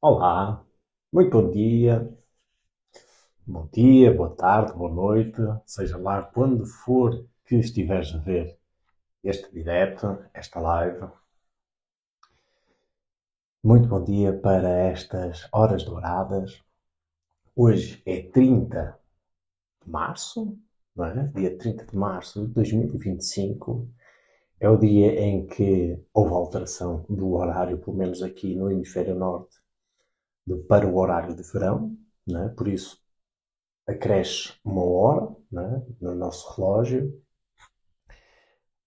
Olá, muito bom dia, boa tarde, boa noite, seja lá quando for que estiveres a ver este direto, esta live. Muito bom dia para estas horas douradas. Hoje é 30 de março, não é? Dia 30 de março de 2025. É o dia em que houve alteração do horário, pelo menos aqui no hemisfério norte, para o horário de verão, não é? Por isso acresce uma hora, né, no nosso relógio.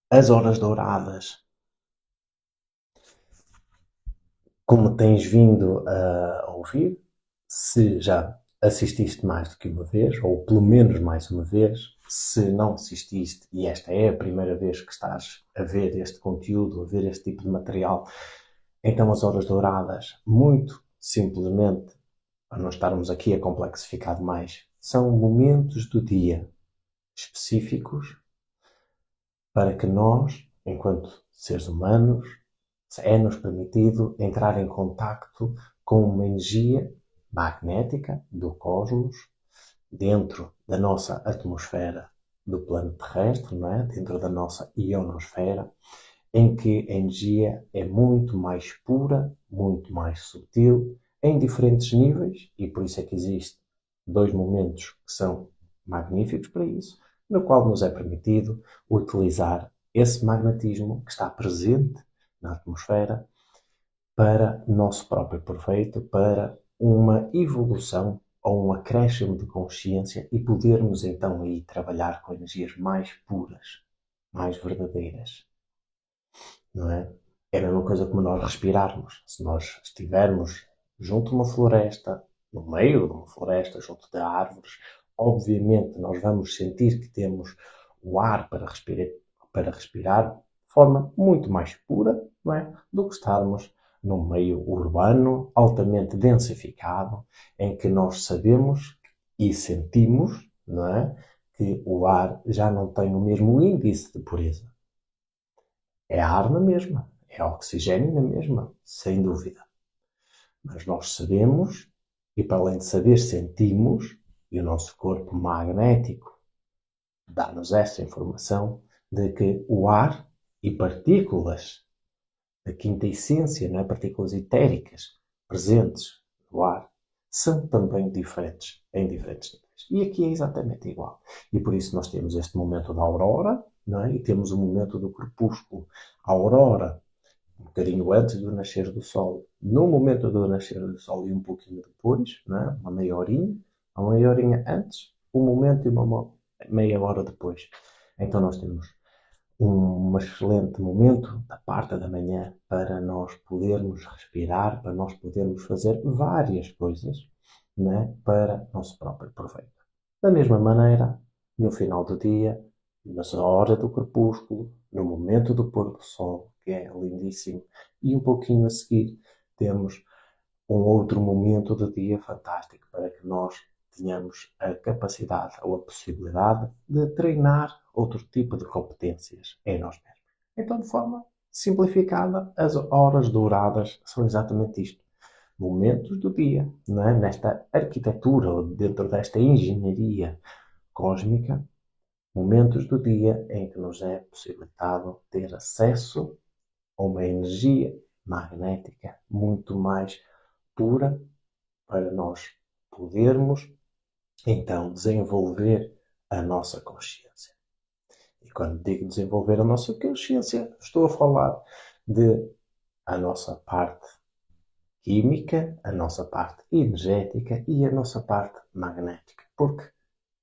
As horas douradas, como tens vindo a ouvir, se já assististe mais do que uma vez, ou pelo menos mais uma vez, se não assististe e esta é a primeira vez que estás a ver este conteúdo, a ver este tipo de material, então as horas douradas, muito simplesmente, para não estarmos aqui a complexificar demais, são momentos do dia específicos para que nós, enquanto seres humanos, é-nos permitido entrar em contacto com uma energia magnética do cosmos dentro da nossa atmosfera do plano terrestre, não é? Dentro da nossa ionosfera, em que a energia é muito mais pura, muito mais sutil, em diferentes níveis, e por isso é que existem dois momentos que são magníficos para isso, no qual nos é permitido utilizar esse magnetismo que está presente na atmosfera para o nosso próprio proveito, para uma evolução ou um acréscimo de consciência e podermos então aí trabalhar com energias mais puras, mais verdadeiras, não é? É a mesma coisa como nós respirarmos. Se nós estivermos junto a uma floresta, no meio de uma floresta, junto de árvores, obviamente nós vamos sentir que temos o ar para respirar de forma muito mais pura, não é? Do que estarmos num meio urbano, altamente densificado, em que nós sabemos e sentimos, não é? Que o ar já não tem o mesmo índice de pureza. É ar na mesma, é oxigênio na mesma, sem dúvida. Mas nós sabemos, e para além de saber, sentimos, e o nosso corpo magnético dá-nos essa informação de que o ar e partículas da quinta essência, não é? Partículas etéricas presentes no ar, são também diferentes, em diferentes níveis. E aqui é exatamente igual. E por isso nós temos este momento da aurora, não é? E temos o momento do crepúsculo. A aurora, um bocadinho antes do nascer do sol, no momento do nascer do sol e um pouquinho depois, não é? Uma meia horinha antes, um momento e uma meia hora depois. Então nós temos um excelente momento da parte da manhã para nós podermos respirar, para nós podermos fazer várias coisas, né, para nosso próprio proveito. Da mesma maneira, no final do dia, na hora do crepúsculo, no momento do pôr do sol, que é lindíssimo, e um pouquinho a seguir temos um outro momento do dia fantástico para que nós tenhamos a capacidade ou a possibilidade de treinar outro tipo de competências em nós mesmos. Então, de forma simplificada, as horas douradas são exatamente isto. Momentos do dia, não é? Nesta arquitetura, ou dentro desta engenharia cósmica, momentos do dia em que nos é possibilitado ter acesso a uma energia magnética muito mais pura para nós podermos então desenvolver a nossa consciência. E quando digo desenvolver a nossa consciência, estou a falar de a nossa parte química, a nossa parte energética e a nossa parte magnética. Porque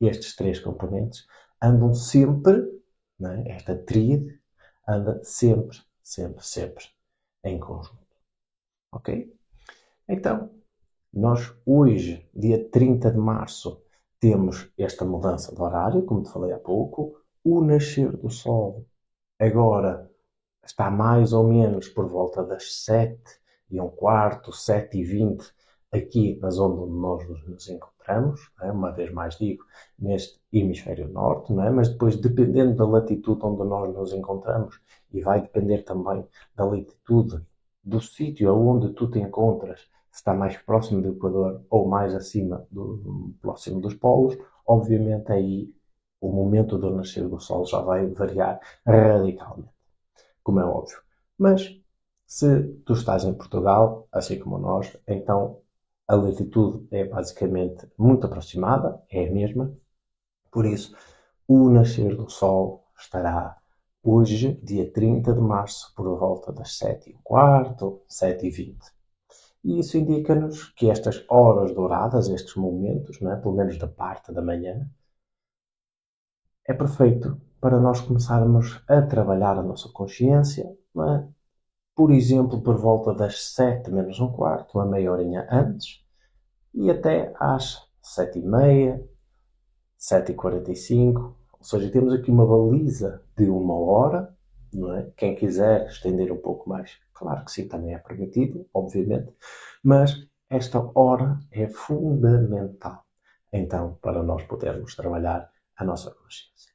estes três componentes andam sempre, não é? Esta tríade anda sempre, sempre, sempre em conjunto. Ok? Então, nós hoje, dia 30 de março, temos esta mudança de horário, como te falei há pouco. O nascer do sol agora está mais ou menos por volta das 7h15, 7h20, aqui na zona onde nós nos encontramos. Não é? Uma vez mais digo, neste hemisfério norte, não é? Mas depois, dependendo da latitude onde nós nos encontramos, e vai depender também da latitude do sítio onde tu te encontras, se está mais próximo do Equador ou mais acima próximo dos polos, obviamente aí o momento do nascer do Sol já vai variar radicalmente, como é óbvio. Mas se tu estás em Portugal, assim como nós, então a latitude é basicamente muito aproximada, é a mesma, por isso o nascer do Sol estará hoje, dia 30 de março, por volta das 7h15, 7h20. E isso indica-nos que estas horas douradas, estes momentos, não é? Pelo menos da parte da manhã, é perfeito para nós começarmos a trabalhar a nossa consciência, não é? Por exemplo, por volta das 7 menos um quarto, uma meia horinha antes, e até às 7h30, 7h45. Ou seja, temos aqui uma baliza de uma hora, não é? Quem quiser estender um pouco mais, claro que sim, também é permitido, obviamente, mas esta hora é fundamental, então, para nós podermos trabalhar a nossa consciência.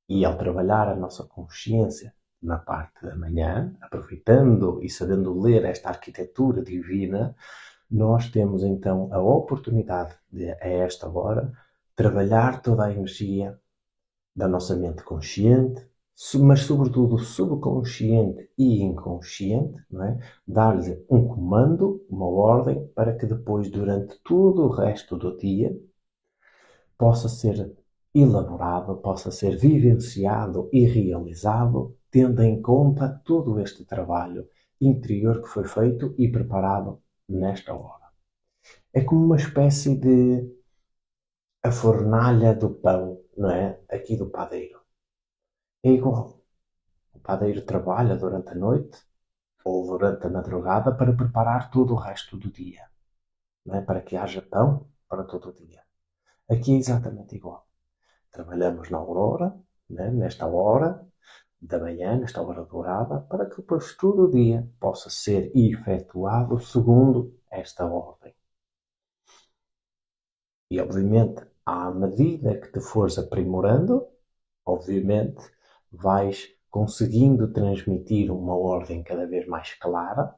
E ao trabalhar a nossa consciência na parte da manhã, aproveitando e sabendo ler esta arquitetura divina, nós temos então a oportunidade de, a esta hora, trabalhar toda a energia da nossa mente consciente, mas sobretudo subconsciente e inconsciente, não é? Dar-lhe um comando, uma ordem, para que depois, durante todo o resto do dia, possa ser elaborado, possa ser vivenciado e realizado, tendo em conta todo este trabalho interior que foi feito e preparado nesta hora. É como uma espécie de a fornalha do pão, não é? Aqui do padeiro. É igual. O padeiro trabalha durante a noite ou durante a madrugada para preparar todo o resto do dia, não é? Para que haja pão para todo o dia. Aqui é exatamente igual. Trabalhamos na aurora, né? Nesta hora da manhã, nesta hora dourada, para que depois todo o dia possa ser efetuado segundo esta ordem. E, obviamente, à medida que te fores aprimorando, obviamente, vais conseguindo transmitir uma ordem cada vez mais clara,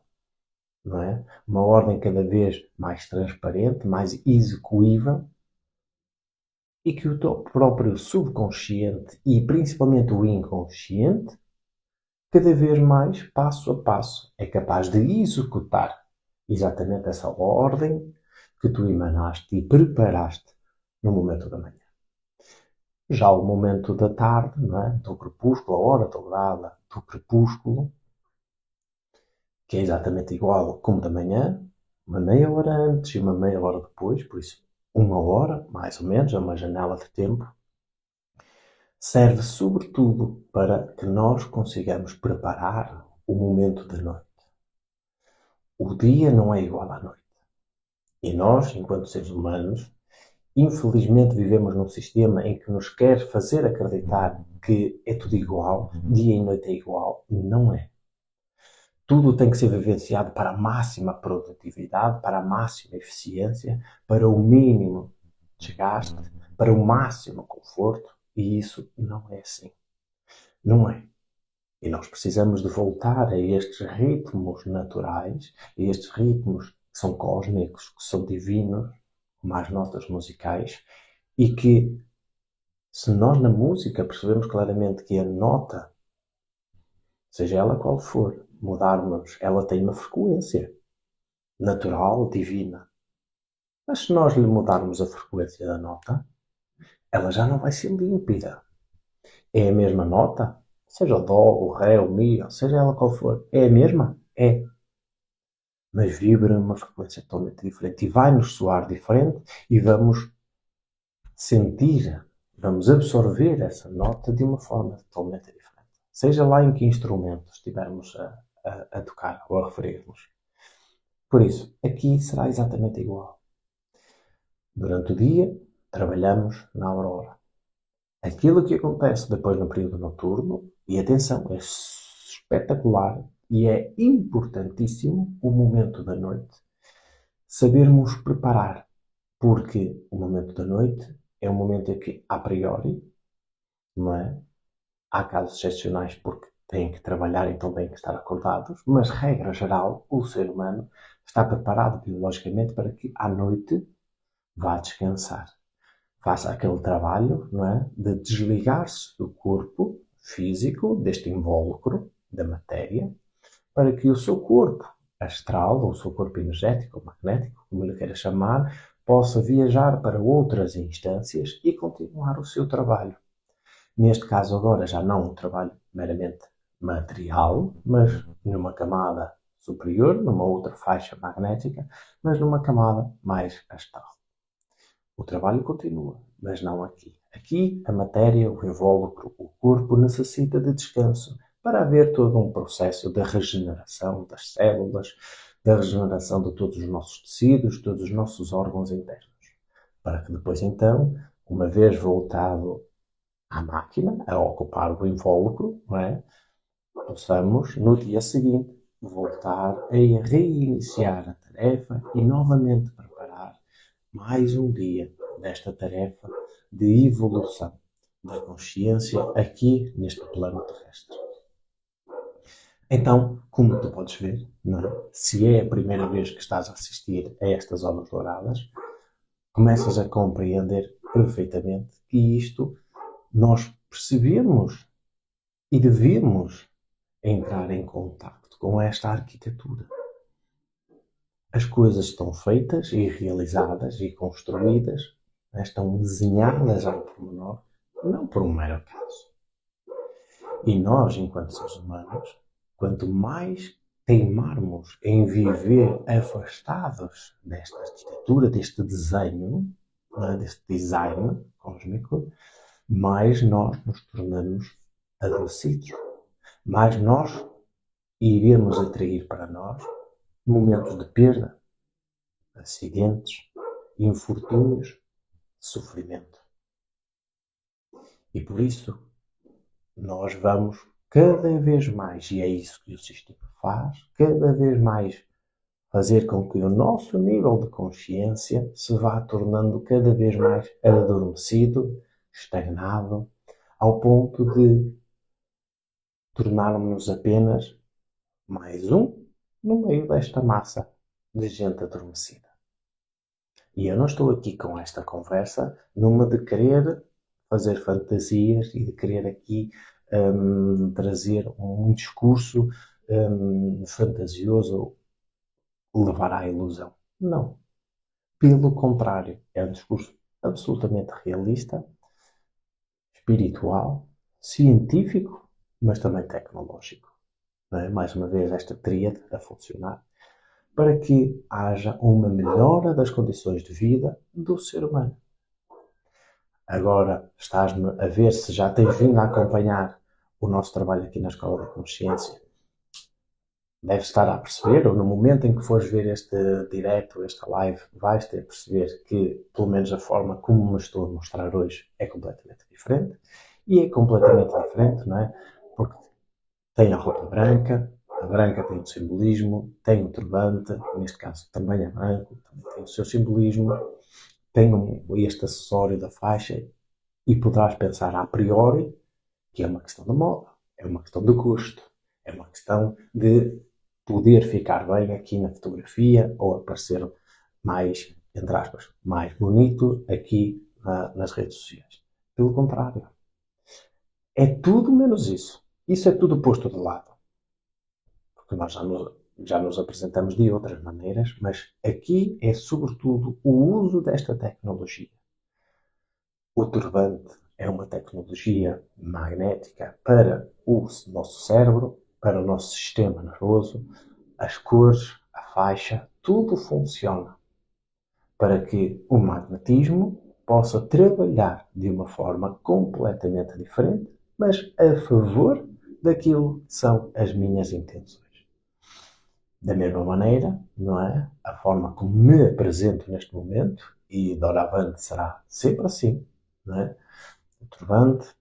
não é? Uma ordem cada vez mais transparente, mais execuível, e que o teu próprio subconsciente e principalmente o inconsciente, cada vez mais, passo a passo, é capaz de executar exatamente essa ordem que tu emanaste e preparaste no momento da manhã. Já o momento da tarde, não é? Do crepúsculo, a hora dourada do crepúsculo, que é exatamente igual como da manhã, uma meia hora antes e uma meia hora depois, por isso uma hora, mais ou menos, é uma janela de tempo, serve sobretudo para que nós consigamos preparar o momento da noite. O dia não é igual à noite. E nós, enquanto seres humanos, infelizmente vivemos num sistema em que nos quer fazer acreditar que é tudo igual, dia e noite é igual. Não é. Tudo tem que ser vivenciado para a máxima produtividade, para a máxima eficiência, para o mínimo desgaste, para o máximo conforto. E isso não é assim. Não é. E nós precisamos de voltar a estes ritmos naturais, a estes ritmos que são cósmicos, que são divinos, como as notas musicais, e que, se nós na música percebemos claramente que a nota, seja ela qual for, mudarmos, ela tem uma frequência natural, divina. Mas se nós lhe mudarmos a frequência da nota, ela já não vai ser límpida. É a mesma nota, seja o dó, o ré, o mi, seja ela qual for, é a mesma? É. Mas vibra numa frequência totalmente diferente e vai-nos soar diferente e vamos sentir, vamos absorver essa nota de uma forma totalmente diferente. Seja lá em que instrumento estivermos a tocar ou a referirmos. Por isso, aqui será exatamente igual. Durante o dia, trabalhamos na aurora. Aquilo que acontece depois no período noturno, e atenção, é espetacular e é importantíssimo o momento da noite, sabermos preparar, porque o momento da noite é um momento em que, a priori, não é? Há casos excepcionais porque têm que trabalhar, então têm que estar acordados, mas, regra geral, o ser humano está preparado biologicamente para que à noite vá descansar. Faça aquele trabalho, não é, de desligar-se do corpo físico, deste invólucro, da matéria, para que o seu corpo astral, ou o seu corpo energético, ou magnético, como lhe queira chamar, possa viajar para outras instâncias e continuar o seu trabalho. Neste caso agora já não um trabalho meramente material, mas numa camada superior, numa outra faixa magnética, mas numa camada mais astral. O trabalho continua, mas não aqui. Aqui, a matéria, o invólucro, o corpo necessita de descanso para haver todo um processo de regeneração das células, da regeneração de todos os nossos tecidos, todos os nossos órgãos internos. Para que depois, então, uma vez voltado à máquina, a ocupar o invólucro, não é? Possamos, no dia seguinte, voltar a reiniciar a tarefa e novamente preparar mais um dia desta tarefa de evolução da consciência aqui neste plano terrestre. Então, como tu podes ver, não é? Se é a primeira vez que estás a assistir a estas aulas douradas, começas a compreender perfeitamente que isto nós percebemos e devemos entrar em contacto com esta arquitetura. As coisas estão feitas e realizadas e construídas, estão desenhadas ao pormenor, não por um mero acaso. E nós, enquanto seres humanos, quanto mais teimarmos em viver afastados desta arquitetura, deste desenho, deste design cósmico, mais nós nos tornamos adormecidos. Mais nós iremos atrair para nós momentos de perda, acidentes, infortúnios, sofrimento. E por isso, nós vamos cada vez mais, e é isso que o sistema faz, cada vez mais fazer com que o nosso nível de consciência se vá tornando cada vez mais adormecido, estagnado, ao ponto de tornarmos-nos apenas mais um no meio desta massa de gente adormecida. E eu não estou aqui com esta conversa numa de querer fazer fantasias e de querer aqui trazer um discurso fantasioso, levar à ilusão. Não. Pelo contrário, é um discurso absolutamente realista, espiritual, científico, mas também tecnológico. Não é? Mais uma vez, esta tríade a funcionar para que haja uma melhora das condições de vida do ser humano. Agora, estás-me a ver se já tens vindo a acompanhar o nosso trabalho aqui na Escola da Consciência. Deves estar a perceber, ou no momento em que fores ver este direto, esta live, vais ter a perceber que, pelo menos a forma como me estou a mostrar hoje, é completamente diferente. E é completamente diferente, não é? Porque tem a roupa branca, a branca tem o simbolismo, tem o turbante, neste caso também é branco, também tem o seu simbolismo, tem este acessório da faixa e poderás pensar a priori que é uma questão de moda, é uma questão de custo, é uma questão de poder ficar bem aqui na fotografia ou aparecer mais, entre aspas, mais bonito aqui nas redes sociais. Pelo contrário, é tudo menos isso. Isso é tudo posto de lado. Porque nós já nos apresentamos de outras maneiras, mas aqui é sobretudo o uso desta tecnologia. O turbante é uma tecnologia magnética para o nosso cérebro, para o nosso sistema nervoso, as cores, a faixa, tudo funciona para que o magnetismo possa trabalhar de uma forma completamente diferente, mas a favor daquilo que são as minhas intenções. Da mesma maneira, não é? A forma como me apresento neste momento, e doravante será sempre assim, não é? O turbante,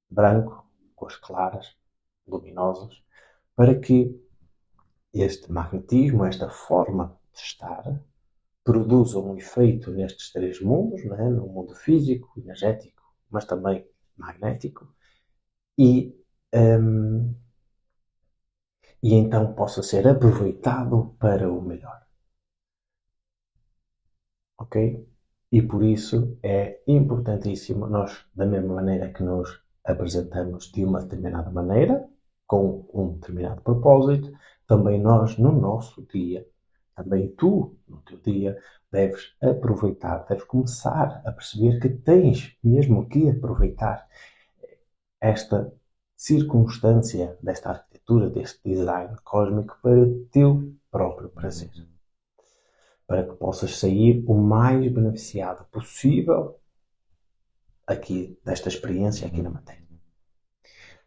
branco, cores claras, luminosas, para que este magnetismo, esta forma de estar, produza um efeito nestes três mundos, não é? No mundo físico, energético, mas também magnético, e, e então possa ser aproveitado para o melhor. ok? E por isso é importantíssimo nós, da mesma maneira que nos apresentamos de uma determinada maneira, com um determinado propósito, também nós, no nosso dia, também tu, no teu dia, deves aproveitar, deves começar a perceber que tens mesmo que aproveitar esta circunstância desta arquitetura, deste design cósmico para o teu próprio prazer. Para que possas sair o mais beneficiado possível aqui desta experiência aqui na matéria.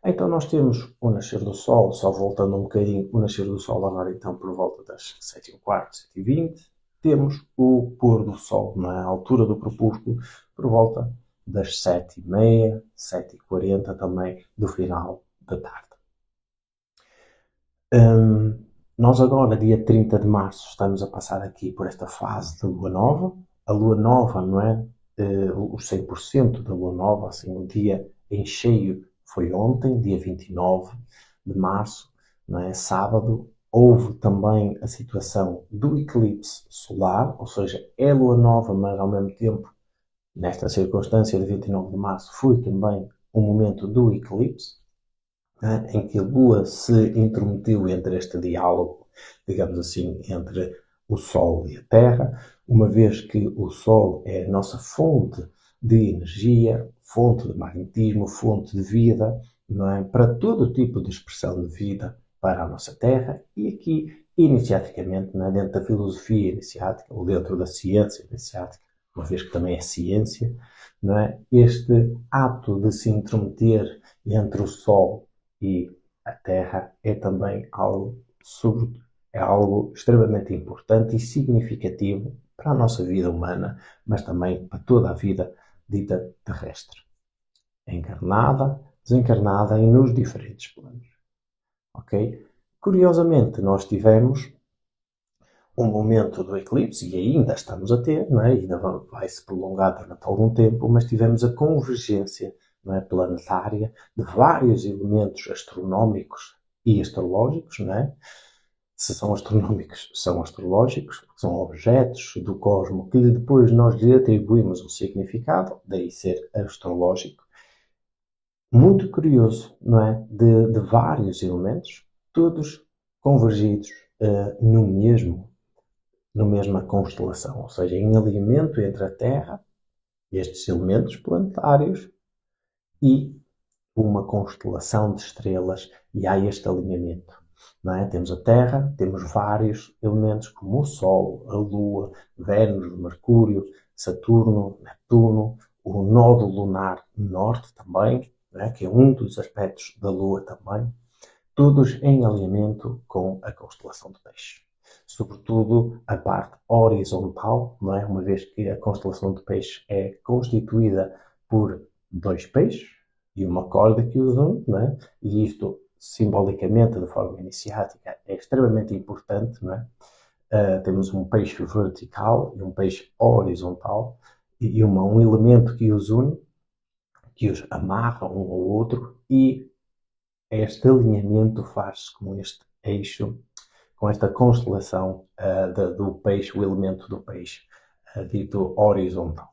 Então nós temos o nascer do Sol, só voltando um bocadinho, o nascer do Sol agora então por volta das 7h15, 7h20. Temos o pôr do Sol na altura do crepúsculo por volta das 7h30, 7h40 também do final da tarde. Nós agora, dia 30 de março, estamos a passar aqui por esta fase de Lua Nova. A Lua Nova, não é? Os 100% da Lua Nova, assim, o dia em cheio foi ontem, dia 29 de março, não é? Sábado. Houve também a situação do eclipse solar, ou seja, é Lua Nova, mas ao mesmo tempo, nesta circunstância de 29 de março, foi também o momento do eclipse, em que a Lua se intrometeu entre este diálogo, digamos assim, entre o Sol e a Terra, uma vez que o Sol é a nossa fonte de energia, fonte de magnetismo, fonte de vida, não é? Para todo tipo de expressão de vida para a nossa Terra, e aqui, iniciaticamente, não é? Dentro da filosofia iniciática, ou dentro da ciência iniciática, uma vez que também é ciência, não é? Este ato de se intrometer entre o Sol e a Terra é também algo extremamente importante e significativo para a nossa vida humana, mas também para toda a vida dita terrestre, encarnada, desencarnada e nos diferentes planos. Ok? Curiosamente, nós tivemos um momento do eclipse, e ainda estamos a ter, não é? Ainda vai se prolongar durante algum tempo, mas tivemos a convergência, não é, planetária de vários elementos astronómicos e astrológicos, não é? Se são astronómicos, são astrológicos, são objetos do cosmos que depois nós lhe atribuímos um significado, daí ser astrológico. Muito curioso, não é? De vários elementos, todos convergidos no mesmo na mesma constelação, ou seja, em alinhamento entre a Terra, estes elementos planetários, e uma constelação de estrelas, e há este alinhamento. Não é? Temos a Terra, temos vários elementos como o Sol, a Lua, Vênus, Mercúrio, Saturno, Netuno, o nodo lunar norte também, não é? Que é um dos aspectos da Lua também, todos em alinhamento com a constelação de Peixe. Sobretudo a parte horizontal, não é? Uma vez que a constelação de Peixe é constituída por dois peixes e uma corda que os une, não é? E isto, simbolicamente, de forma iniciática, é extremamente importante, não é? Temos um peixe vertical e um peixe horizontal e um elemento que os une, que os amarra um ao outro, e este alinhamento faz-se com este eixo, com esta constelação do peixe, o elemento do peixe, dito horizontal.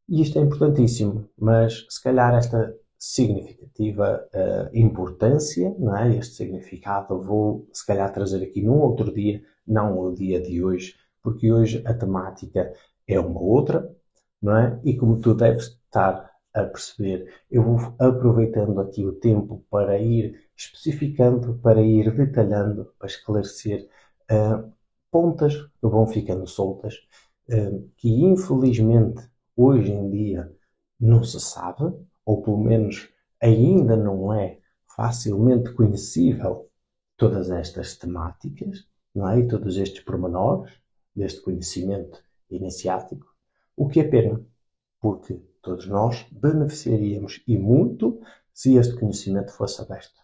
E isto é importantíssimo, mas se calhar esta significativa importância, não é? Este significado, vou se calhar trazer aqui num outro dia, não o dia de hoje, porque hoje a temática é uma outra, não é? E como tu deves estar a perceber, eu vou aproveitando aqui o tempo para ir especificando, para ir detalhando, para esclarecer pontas que vão ficando soltas, que infelizmente hoje em dia não se sabe, ou pelo menos ainda não é facilmente conhecível todas estas temáticas, não é? E todos estes pormenores deste conhecimento iniciático, o que é pena, porque todos nós beneficiaríamos e muito se este conhecimento fosse aberto.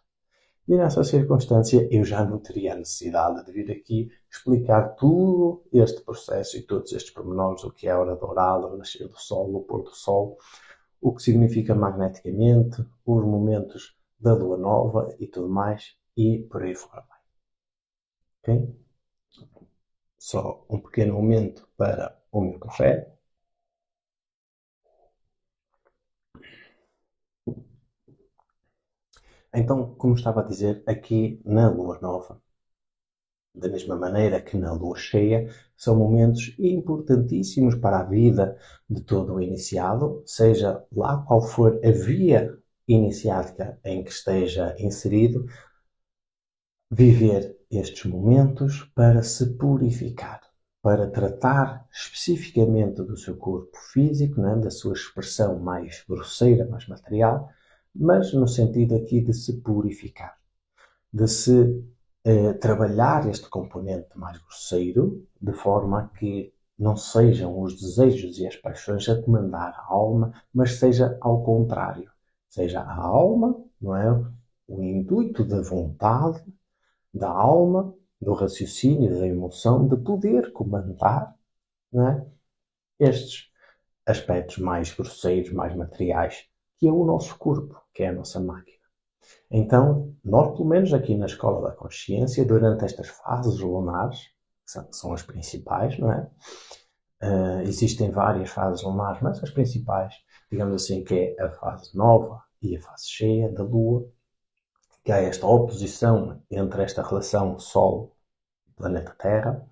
E nessa circunstância eu já não teria a necessidade de vir aqui explicar todo este processo e todos estes pormenores, o que é a hora dourada, o nascer do sol, o pôr do sol, o que significa magneticamente, os momentos da lua nova e tudo mais, e por aí fora vai. Ok? Só um pequeno momento para o meu café. Então, como estava a dizer, aqui na Lua Nova, da mesma maneira que na Lua Cheia, são momentos importantíssimos para a vida de todo o iniciado, seja lá qual for a via iniciática em que esteja inserido, viver estes momentos para se purificar, para tratar especificamente do seu corpo físico, né, da sua expressão mais grosseira, mais material, mas no sentido aqui de se purificar, de se trabalhar este componente mais grosseiro, de forma a que não sejam os desejos e as paixões a comandar a alma, mas seja ao contrário. Seja a alma, não é? O intuito da vontade, da alma, do raciocínio, da emoção, de poder comandar, não é? Estes aspectos mais grosseiros, mais materiais, que é o nosso corpo, que é a nossa máquina. Então, nós, pelo menos aqui na Escola da Consciência, durante estas fases lunares, que são as principais, não é? Existem várias fases lunares, mas as principais, digamos assim, que é a fase nova e a fase cheia da Lua, que há esta oposição entre esta relação Sol-planeta Terra,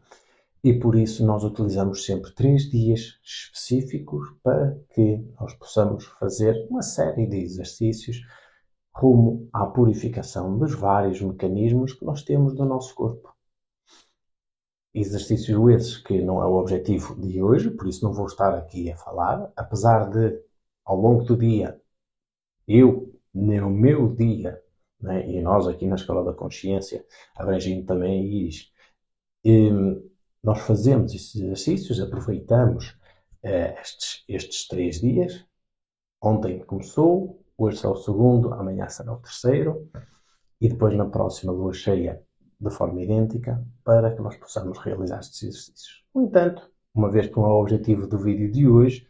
e por isso nós utilizamos sempre 3 dias específicos para que nós possamos fazer uma série de exercícios rumo à purificação dos vários mecanismos que nós temos do nosso corpo. Exercícios esses que não é o objetivo de hoje, por isso não vou estar aqui a falar, apesar de, ao longo do dia, no meu dia, né, e nós aqui na Escola da Consciência, abrangindo também isto, nós fazemos estes exercícios, aproveitamos estes 3 dias. Ontem começou, hoje será o segundo, amanhã será o terceiro, e depois na próxima lua cheia de forma idêntica, para que nós possamos realizar estes exercícios. No entanto, uma vez que não é o objetivo do vídeo de hoje,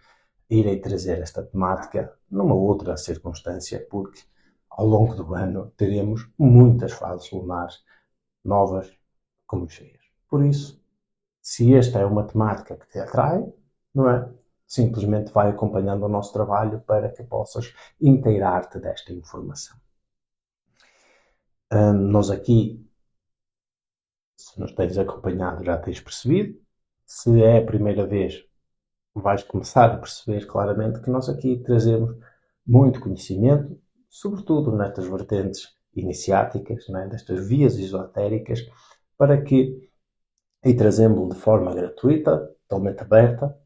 irei trazer esta temática numa outra circunstância, porque ao longo do ano teremos muitas fases lunares novas como cheias. Por isso, se esta é uma temática que te atrai, não é? Simplesmente vai acompanhando o nosso trabalho para que possas inteirar-te desta informação. Nós aqui, se nos tens acompanhado, já tens percebido. Se é a primeira vez, vais começar a perceber claramente que nós aqui trazemos muito conhecimento, sobretudo nestas vertentes iniciáticas, né? Destas vias esotéricas, para que, e trazemos-lo de forma gratuita, totalmente aberta,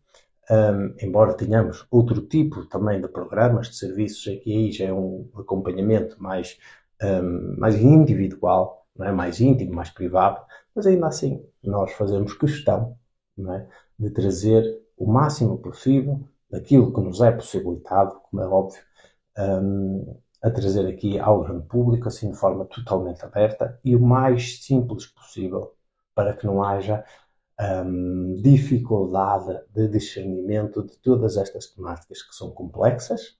embora tenhamos outro tipo também de programas, de serviços, aqui aí já é um acompanhamento mais individual, não é? Mais íntimo, mais privado, mas ainda assim nós fazemos questão, não é? De trazer o máximo possível daquilo que nos é possibilitado, como é óbvio, a trazer aqui ao grande público, assim de forma totalmente aberta e o mais simples possível, para que não haja dificuldade de discernimento de todas estas temáticas que são complexas,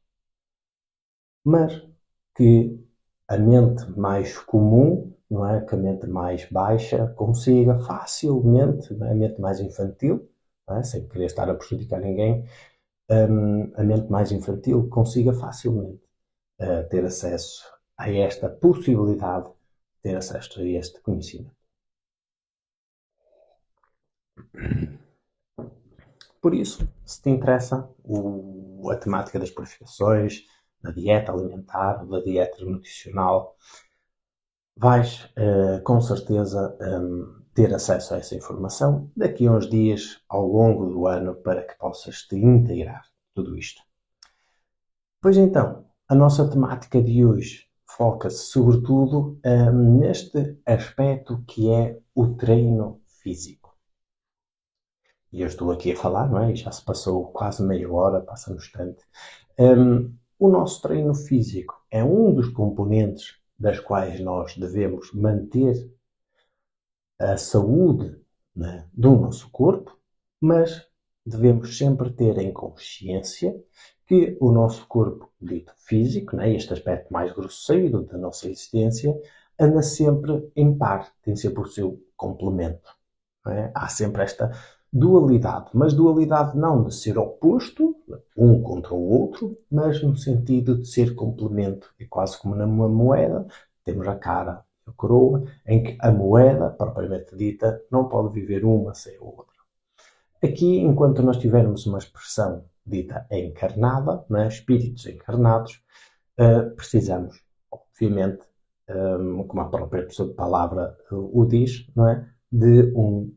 mas que a mente mais comum, não é? Que a mente mais baixa consiga facilmente, não é? A mente mais infantil, não é? Sem querer estar a prejudicar ninguém, a mente mais infantil consiga facilmente ter acesso a esta possibilidade, ter acesso a este conhecimento. Por isso, se te interessa a temática das purificações, da dieta alimentar, da dieta nutricional, vais com certeza ter acesso a essa informação daqui a uns dias ao longo do ano para que possas te inteirar tudo isto. Pois então, a nossa temática de hoje foca-se sobretudo neste aspecto que é o treino físico. E eu estou aqui a falar, não é? E já se passou quase meia hora, passa no instante. O nosso treino físico é um dos componentes das quais nós devemos manter a saúde, né, do nosso corpo, mas devemos sempre ter em consciência que o nosso corpo dito físico, né, este aspecto mais grosseiro da nossa existência, anda sempre em par, tem sempre o seu complemento. Não é? Há sempre esta dualidade, mas dualidade não de ser oposto, um contra o outro, mas no sentido de ser complemento. É quase como numa moeda, temos a cara e a coroa, em que a moeda, propriamente dita, não pode viver uma sem a outra. Aqui, enquanto nós tivermos uma expressão dita encarnada, né, espíritos encarnados, precisamos, obviamente, como a própria palavra o diz, não é, de um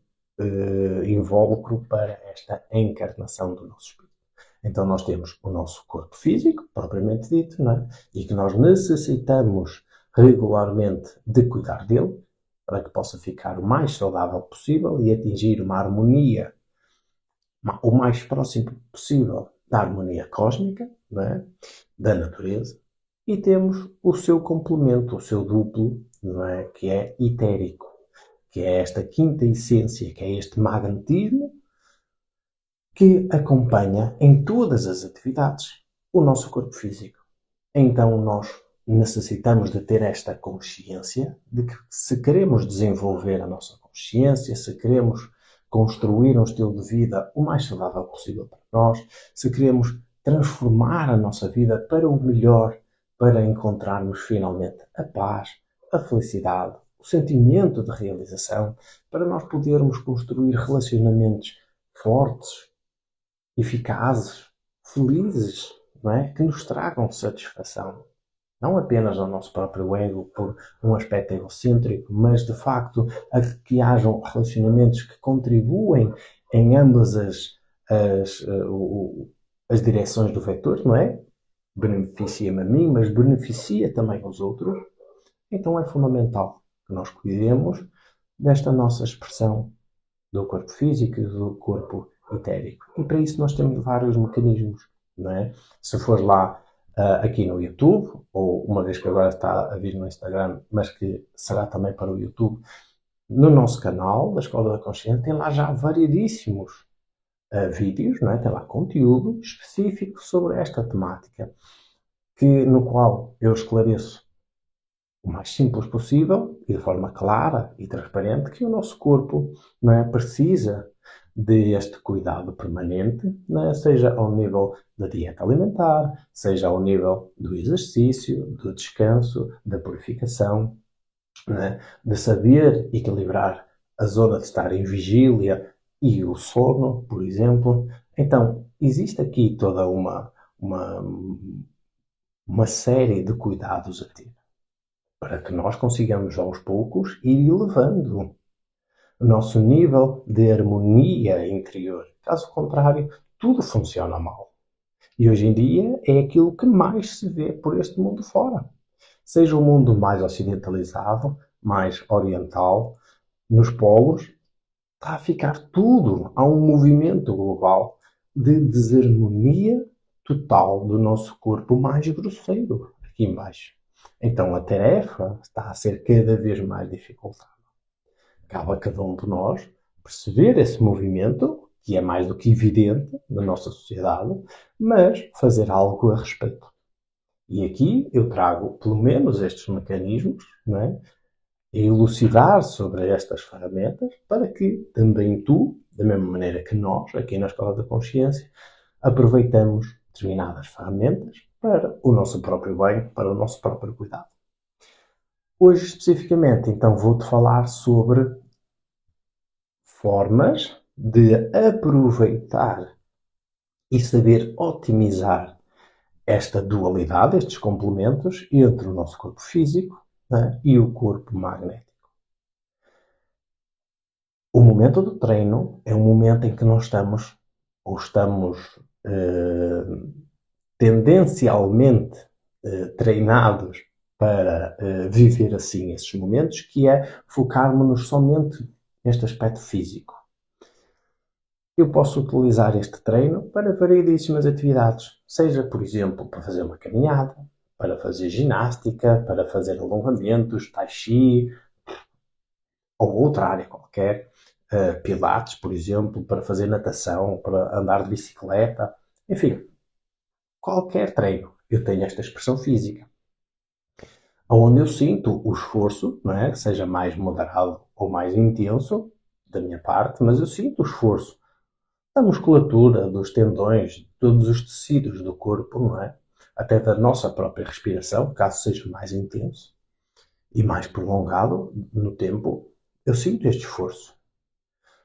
invólucro para esta encarnação do nosso espírito. Então nós temos o nosso corpo físico, propriamente dito, não é? E que nós necessitamos regularmente de cuidar dele, para que possa ficar o mais saudável possível e atingir uma harmonia o mais próximo possível da harmonia cósmica, não é? Da natureza. E temos o seu complemento, o seu duplo, não é? Que é etérico, que é esta quinta essência, que é este magnetismo que acompanha em todas as atividades o nosso corpo físico. Então nós necessitamos de ter esta consciência de que se queremos desenvolver a nossa consciência, se queremos construir um estilo de vida o mais saudável possível para nós, se queremos transformar a nossa vida para o melhor, para encontrarmos finalmente a paz, a felicidade, o sentimento de realização, para nós podermos construir relacionamentos fortes, eficazes, felizes, não é? Que nos tragam satisfação. Não apenas ao nosso próprio ego por um aspecto egocêntrico, mas de facto a que hajam relacionamentos que contribuem em ambas as, as direções do vetor, não é? Beneficia-me a mim, mas beneficia também aos outros. Então é fundamental que nós cuidemos desta nossa expressão do corpo físico e do corpo etérico. E para isso nós temos vários mecanismos, não é? Se for lá aqui no YouTube, ou uma vez que agora está a vir no Instagram, mas que será também para o YouTube, no nosso canal da Escola da Consciência tem lá já variedíssimos vídeos, não é? Tem lá conteúdo específico sobre esta temática, no qual eu esclareço o mais simples possível e de forma clara e transparente que o nosso corpo, não é, precisa deste cuidado permanente, não é, seja ao nível da dieta alimentar, seja ao nível do exercício, do descanso, da purificação, não é, de saber equilibrar a zona de estar em vigília e o sono, por exemplo. Então, existe aqui toda uma série de cuidados a ter, para que nós consigamos aos poucos ir elevando o nosso nível de harmonia interior. Caso contrário, tudo funciona mal. E hoje em dia é aquilo que mais se vê por este mundo fora. Seja o mundo mais ocidentalizado, mais oriental, nos polos, está a ficar tudo. Há um movimento global de desarmonia total do nosso corpo mais grosseiro, aqui embaixo. Então a tarefa está a ser cada vez mais dificultada. Cabe a cada um de nós perceber esse movimento, que é mais do que evidente na nossa sociedade, mas fazer algo a respeito. E aqui eu trago pelo menos estes mecanismos, não é? Elucidar sobre estas ferramentas para que também tu, da mesma maneira que nós, aqui na Escola da Consciência, aproveitamos determinadas ferramentas para o nosso próprio bem, para o nosso próprio cuidado. Hoje, especificamente, então, vou-te falar sobre formas de aproveitar e saber otimizar esta dualidade, estes complementos entre o nosso corpo físico, né, e o corpo magnético. O momento do treino é um momento em que nós estamos tendencialmente treinados para viver assim esses momentos, que é focarmos-nos somente neste aspecto físico. Eu posso utilizar este treino para variedíssimas atividades, seja, por exemplo, para fazer uma caminhada, para fazer ginástica, para fazer alongamentos, tai chi, ou outra área qualquer, pilates, por exemplo, para fazer natação, para andar de bicicleta, enfim, qualquer treino. Eu tenho esta expressão física, onde eu sinto o esforço, não é? Seja mais moderado ou mais intenso da minha parte, mas eu sinto o esforço da musculatura, dos tendões, de todos os tecidos do corpo, não é? Até da nossa própria respiração, caso seja mais intenso e mais prolongado no tempo, eu sinto este esforço.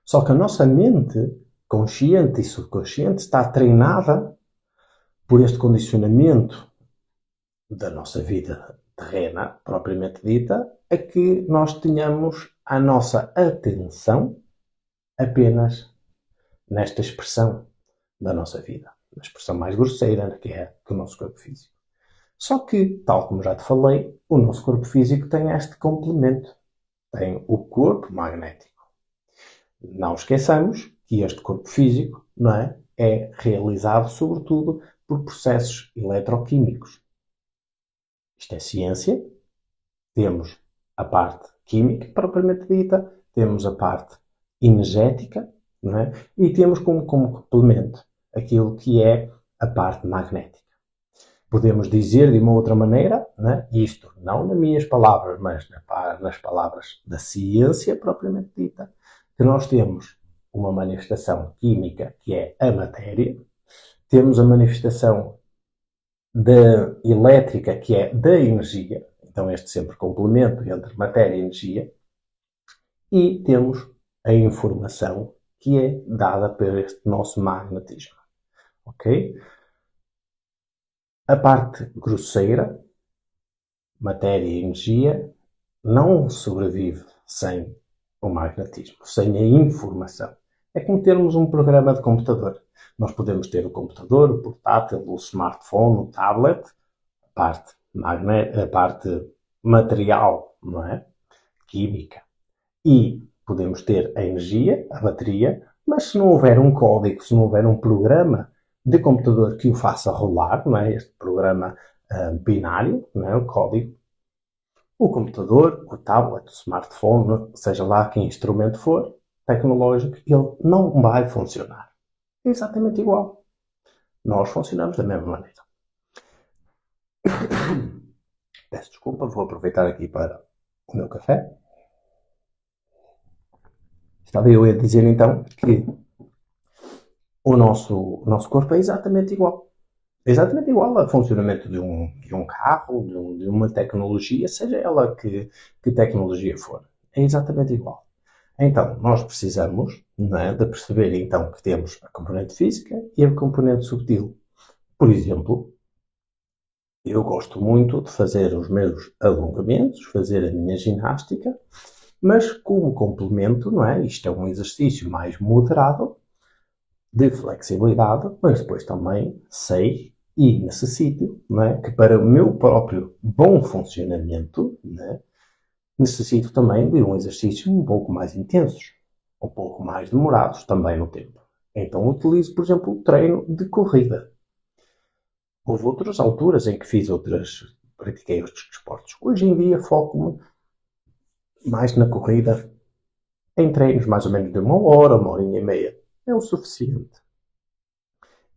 Só que a nossa mente, consciente e subconsciente, está treinada por este condicionamento da nossa vida terrena, propriamente dita, a que nós tenhamos a nossa atenção apenas nesta expressão da nossa vida. A expressão mais grosseira, que é o nosso corpo físico. Só que, tal como já te falei, o nosso corpo físico tem este complemento. Tem o corpo magnético. Não esqueçamos que este corpo físico, não é, é realizado sobretudo por processos eletroquímicos. Isto é ciência. Temos a parte química, propriamente dita, temos a parte energética, não é? E temos como complemento aquilo que é a parte magnética. Podemos dizer de uma outra maneira, né, isto não nas minhas palavras, mas nas palavras da ciência propriamente dita, que nós temos uma manifestação química que é a matéria, temos a manifestação da elétrica que é da energia, então este sempre complemento entre matéria e energia, e temos a informação que é dada por este nosso magnetismo. Ok? A parte grosseira, matéria e energia, não sobrevive sem o magnetismo, sem a informação. É como termos um programa de computador. Nós podemos ter o computador, o portátil, o smartphone, o tablet, a parte material, não é? Química. E podemos ter a energia, a bateria, mas se não houver um código, se não houver um programa de computador que o faça rolar, não é? Este programa binário, não é? O código, o computador, o tablet, o smartphone, seja lá que instrumento for, tecnológico, ele não vai funcionar. É exatamente igual. Nós funcionamos da mesma maneira. Peço desculpa, vou aproveitar aqui para o meu café. Estava eu a dizer então que o nosso corpo é exatamente igual. É exatamente igual ao funcionamento de um carro, de uma tecnologia, seja ela que tecnologia for. É exatamente igual. Então, nós precisamos, não é, de perceber então que temos a componente física e a componente subtil. Por exemplo, eu gosto muito de fazer os meus alongamentos, fazer a minha ginástica, mas como complemento, não é? Isto é um exercício mais moderado, de flexibilidade, mas depois também sei e necessito, não é? Que para o meu próprio bom funcionamento, não é? Necessito também de um exercício um pouco mais intensos, um pouco mais demorados também no tempo. Então utilizo, por exemplo, o treino de corrida. Houve outras alturas em que pratiquei outros desportos. Hoje em dia foco-me mais na corrida, em treinos mais ou menos de uma horinha e meia. É o suficiente.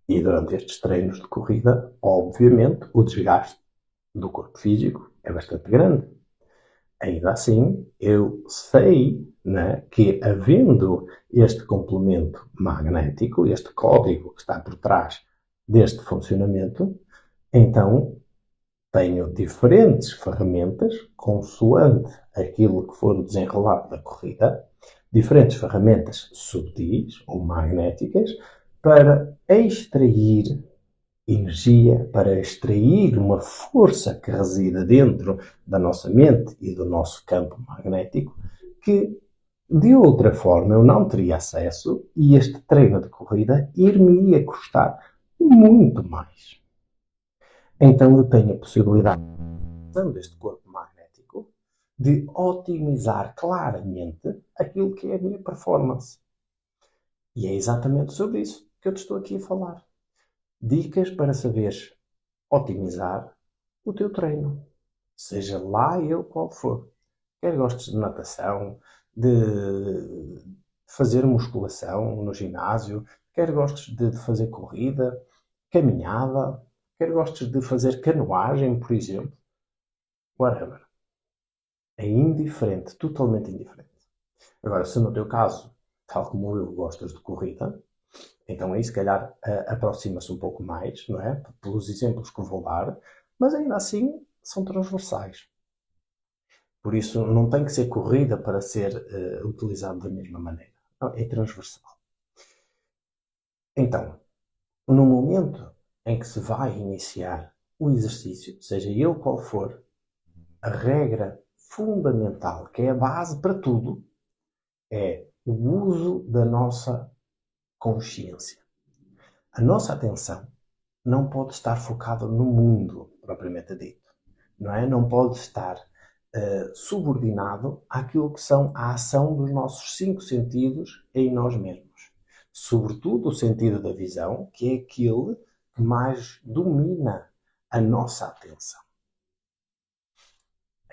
E durante estes treinos de corrida, obviamente, o desgaste do corpo físico é bastante grande. Ainda assim, eu sei, né, que havendo este complemento magnético, este código que está por trás deste funcionamento, então tenho diferentes ferramentas, consoante aquilo que for o desenrolar da corrida, diferentes ferramentas subtis ou magnéticas para extrair energia, para extrair uma força que reside dentro da nossa mente e do nosso campo magnético que de outra forma eu não teria acesso e este treino de corrida ir-me-ia custar muito mais. Então eu tenho a possibilidade, usando este corpo magnético, de otimizar claramente aquilo que é a minha performance. E é exatamente sobre isso que eu te estou aqui a falar. Dicas para saberes otimizar o teu treino. Seja lá ele qual for. Quer gostes de natação, de fazer musculação no ginásio, quer gostes de fazer corrida, caminhada, quer gostes de fazer canoagem, por exemplo. Whatever. É indiferente, totalmente indiferente. Agora, se no teu caso, tal como eu, gostas de corrida, Então aí se calhar aproxima-se um pouco mais, não é? Pelos exemplos que vou dar, mas ainda assim são transversais. Por isso não tem que ser corrida para ser utilizado da mesma maneira. Não, é transversal. Então, no momento em que se vai iniciar o exercício, seja ele qual for, a regra fundamental, que é a base para tudo, é o uso da nossa consciência. A nossa atenção não pode estar focada no mundo, propriamente dito. Não é? Não pode estar subordinado àquilo que são a ação dos nossos cinco sentidos em nós mesmos. Sobretudo o sentido da visão, que é aquele que mais domina a nossa atenção.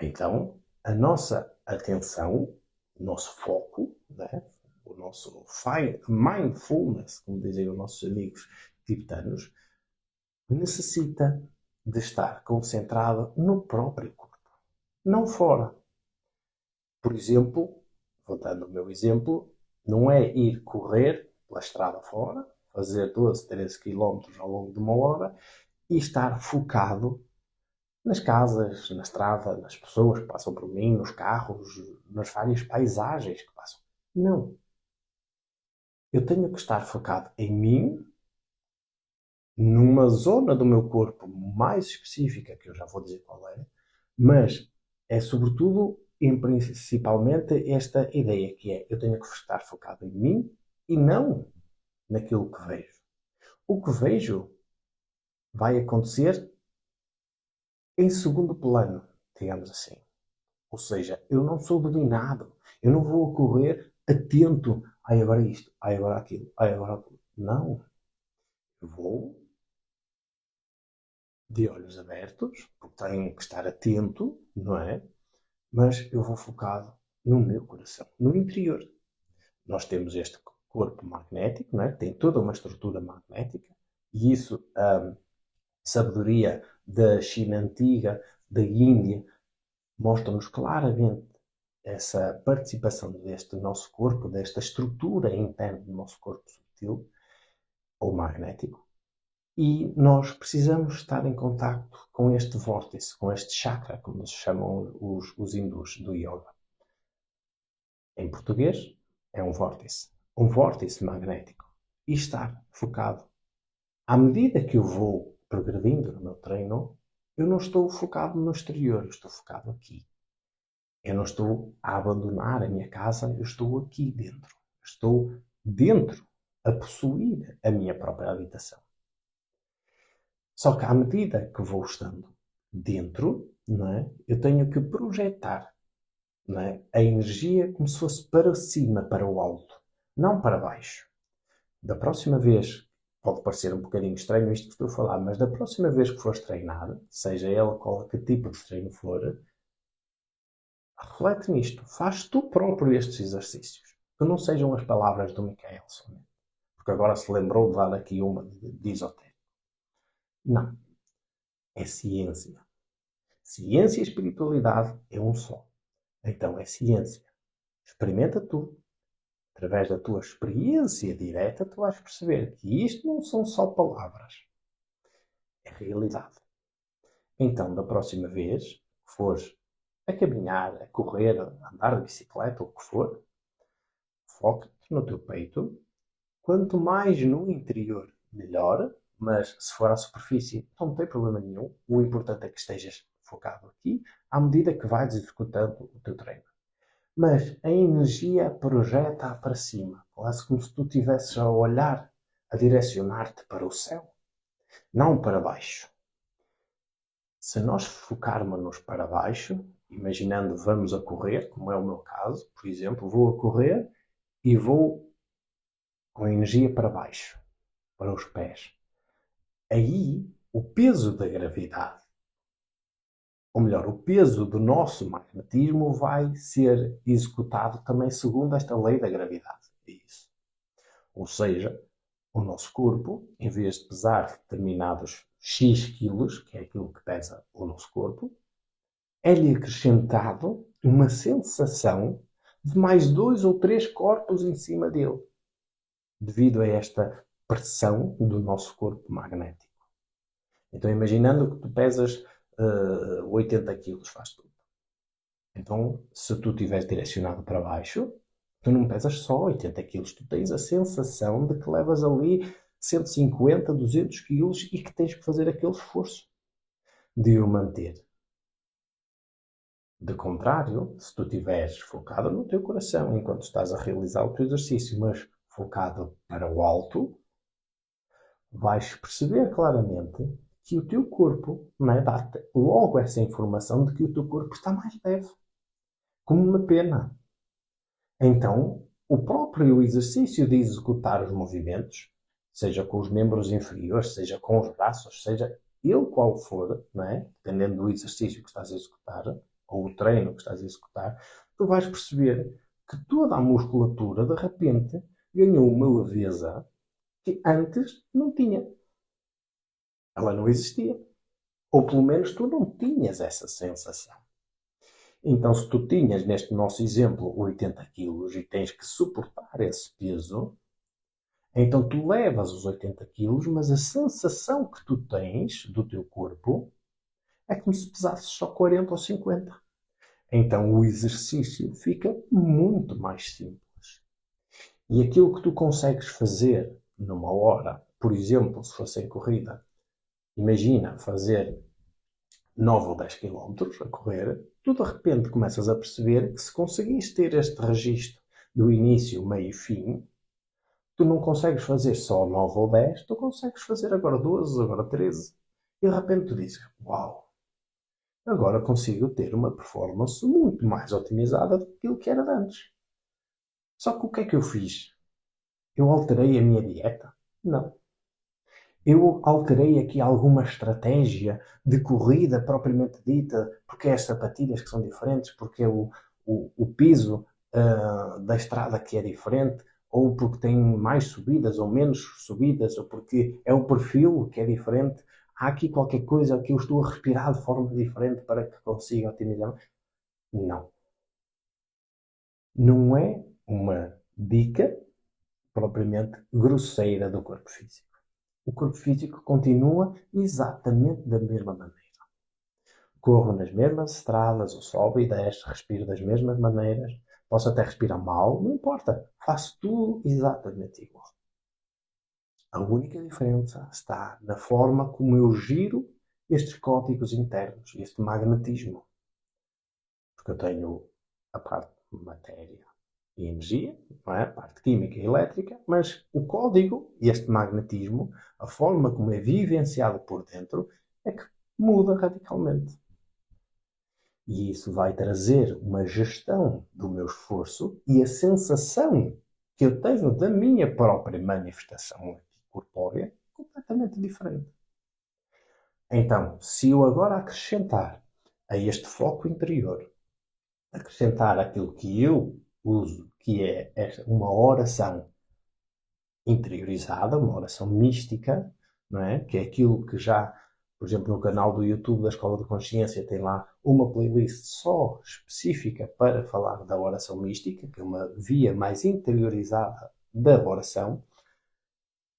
Então, a nossa atenção, o nosso foco, né? O nosso mindfulness, como dizem os nossos amigos tibetanos, necessita de estar concentrada no próprio corpo, não fora. Por exemplo, voltando ao meu exemplo, não é ir correr pela estrada fora, fazer 12, 13 quilómetros ao longo de uma hora e estar focado nas casas, na estrada, nas pessoas que passam por mim, nos carros, nas várias paisagens que passam. Não. Eu tenho que estar focado em mim, numa zona do meu corpo mais específica, que eu já vou dizer qual é, mas é sobretudo e principalmente esta ideia que é eu tenho que estar focado em mim e não naquilo que vejo. O que vejo vai acontecer em segundo plano, digamos assim. Ou seja, eu não sou dominado. Eu não vou correr atento. Ai, agora isto. Ai, agora aquilo. Ai, agora aquilo. Não. Eu vou de olhos abertos, porque tenho que estar atento, não é? Mas eu vou focado no meu coração, no interior. Nós temos este corpo magnético, não é? Tem toda uma estrutura magnética, e isso, sabedoria da China antiga, da Índia, mostra-nos claramente essa participação deste nosso corpo, desta estrutura interna do nosso corpo sutil ou magnético, e nós precisamos estar em contacto com este vórtice, com este chakra, como se chamam os hindus do yoga. Em português, é um vórtice magnético. E estar focado. À medida que eu vou progredindo no meu treino, eu não estou focado no exterior, eu estou focado aqui. Eu não estou a abandonar a minha casa, eu estou aqui dentro. Estou dentro a possuir a minha própria habitação. Só que à medida que vou estando dentro, não é, eu tenho que projetar, não é, a energia como se fosse para cima, para o alto, não para baixo. Da próxima vez, pode parecer um bocadinho estranho isto que estou a falar, mas da próxima vez que fores treinar, seja ela qual que tipo de treino for, reflete nisto. Faz tu próprio estes exercícios. Que não sejam as palavras do Michael somente. Porque agora se lembrou de dar aqui uma de esotérico. Não. É ciência. Ciência e espiritualidade é um só. Então é ciência. Experimenta tu. Através da tua experiência direta, tu vais perceber que isto não são só palavras. É realidade. Então, da próxima vez que fores a caminhar, a correr, a andar de bicicleta, ou o que for, foca-te no teu peito. Quanto mais no interior, melhor. Mas se for à superfície, não tem problema nenhum. O importante é que estejas focado aqui, à medida que vais executando o teu treino. Mas a energia projeta para cima, quase como se tu estivesses a olhar, a direcionar-te para o céu, não para baixo. Se nós focarmos-nos para baixo, imaginando vamos a correr, como é o meu caso, por exemplo, vou a correr e vou com a energia para baixo, para os pés. Aí, o peso da gravidade, ou melhor, o peso do nosso magnetismo vai ser executado também segundo esta lei da gravidade. É isso. Ou seja, o nosso corpo, em vez de pesar determinados X quilos, que é aquilo que pesa o nosso corpo, é-lhe acrescentado uma sensação de mais 2 ou 3 corpos em cima dele. devido a esta pressão do nosso corpo magnético. Então, imaginando que tu pesas 80 quilos, faz tudo. Então, se tu estiveres direcionado para baixo, tu não pesas só 80 quilos, tu tens a sensação de que levas ali 150, 200 quilos e que tens que fazer aquele esforço de o manter. De contrário, se tu estiveres focado no teu coração enquanto estás a realizar o teu exercício, mas focado para o alto, vais perceber claramente que o teu corpo, não é, dá-te logo essa informação de que o teu corpo está mais leve, como uma pena. Então, o próprio exercício de executar os movimentos, seja com os membros inferiores, seja com os braços, seja ele qual for, não é? Dependendo do exercício que estás a executar, ou o treino que estás a executar, tu vais perceber que toda a musculatura, de repente, ganhou uma leveza que antes não tinha. Ela não existia. Ou pelo menos tu não tinhas essa sensação. Então, se tu tinhas, neste nosso exemplo, 80 quilos e tens que suportar esse peso, então tu levas os 80 quilos, mas a sensação que tu tens do teu corpo é como se pesasses só 40 ou 50. Então o exercício fica muito mais simples. E aquilo que tu consegues fazer numa hora, por exemplo, se fosse em corrida, imagina fazer 9 ou 10 quilómetros a correr, tu de repente começas a perceber que se conseguires ter este registro do início, meio e fim, tu não consegues fazer só 9 ou 10, tu consegues fazer agora 12, agora 13. E de repente tu dizes, uau, agora consigo ter uma performance muito mais otimizada do que aquilo que era antes. Só que o que é que eu fiz? Eu alterei a minha dieta? Não. Eu alterei aqui alguma estratégia de corrida propriamente dita, porque é as sapatilhas que são diferentes, porque é o piso da estrada que é diferente, ou porque tem mais subidas ou menos subidas, ou porque é o perfil que é diferente. Há aqui qualquer coisa que eu estou a respirar de forma diferente para que consiga otimizar. Não. Não é uma dica propriamente grosseira do corpo físico. O corpo físico continua exatamente da mesma maneira. Corro nas mesmas estradas, o sobe e desce, respiro das mesmas maneiras, posso até respirar mal, não importa, faço tudo exatamente igual. A única diferença está na forma como eu giro estes códigos internos, este magnetismo. Porque eu tenho a parte de matéria e energia, não é? A parte química e elétrica, mas o código, este magnetismo, a forma como é vivenciado por dentro, é que muda radicalmente. E isso vai trazer uma gestão do meu esforço e a sensação que eu tenho da minha própria manifestação corpórea completamente diferente. Então, se eu agora acrescentar a este foco interior, acrescentar aquilo que eu uso, que é uma oração interiorizada, uma oração mística, não é? Que é aquilo que já, por exemplo, no canal do YouTube da Escola de Consciência tem lá uma playlist só específica para falar da oração mística, que é uma via mais interiorizada da oração.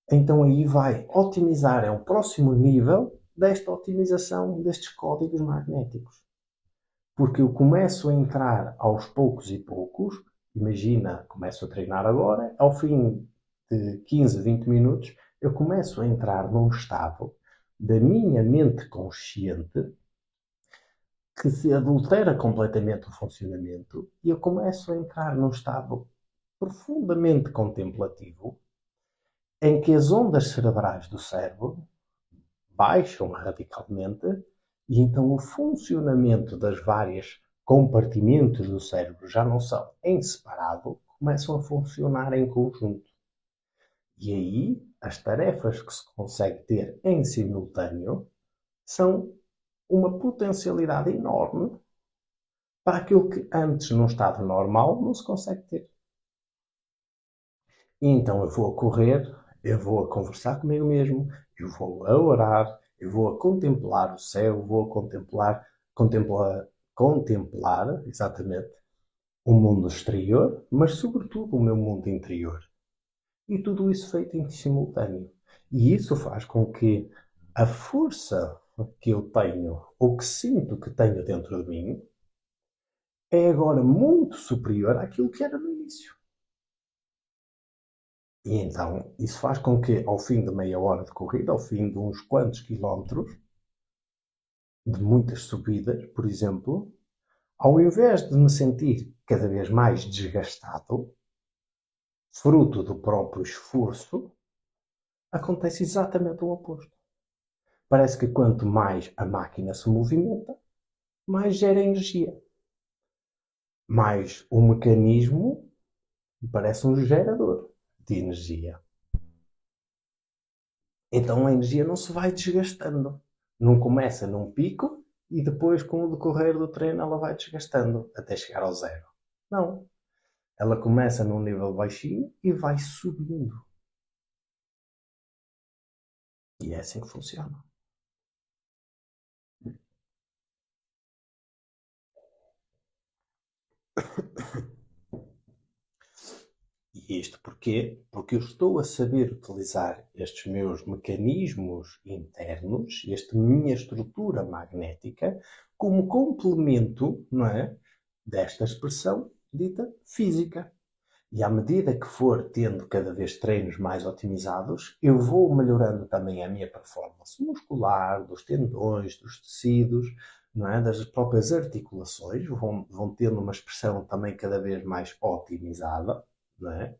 Então aí vai otimizar, é o próximo nível desta otimização destes códigos magnéticos. Porque eu começo a entrar aos poucos e poucos, imagina, começo a treinar agora, ao fim de 15, 20 minutos, eu começo a entrar num estado da minha mente consciente que se adultera completamente o funcionamento e eu começo a entrar num estado profundamente contemplativo em que as ondas cerebrais do cérebro baixam radicalmente e então o funcionamento das várias compartimentos do cérebro já não são em separado, começam a funcionar em conjunto. E aí as tarefas que se consegue ter em simultâneo são uma potencialidade enorme para aquilo que antes, num estado normal, não se consegue ter. E então eu vou a correr, eu vou a conversar comigo mesmo, eu vou a orar, eu vou a contemplar o céu, vou a contemplar, exatamente, o mundo exterior, mas sobretudo o meu mundo interior. E tudo isso feito em simultâneo. E isso faz com que a força que eu tenho, ou que sinto que tenho dentro de mim, é agora muito superior àquilo que era no início. E então, isso faz com que, ao fim de meia hora de corrida, ao fim de uns quantos quilómetros, de muitas subidas, por exemplo, ao invés de me sentir cada vez mais desgastado, fruto do próprio esforço, acontece exatamente o oposto. Parece que quanto mais a máquina se movimenta, mais gera energia. Mais o mecanismo parece um gerador de energia. Então a energia não se vai desgastando. Não começa num pico e depois, com o decorrer do treino, ela vai desgastando até chegar ao zero. Não. Ela começa num nível baixinho e vai subindo. E é assim que funciona. E isto porquê? Porque eu estou a saber utilizar estes meus mecanismos internos, esta minha estrutura magnética, como complemento, não é, desta expressão dita física. E à medida que for tendo cada vez treinos mais otimizados, eu vou melhorando também a minha performance muscular, dos tendões, dos tecidos, não é? Das próprias articulações, vão tendo uma expressão também cada vez mais otimizada, não é?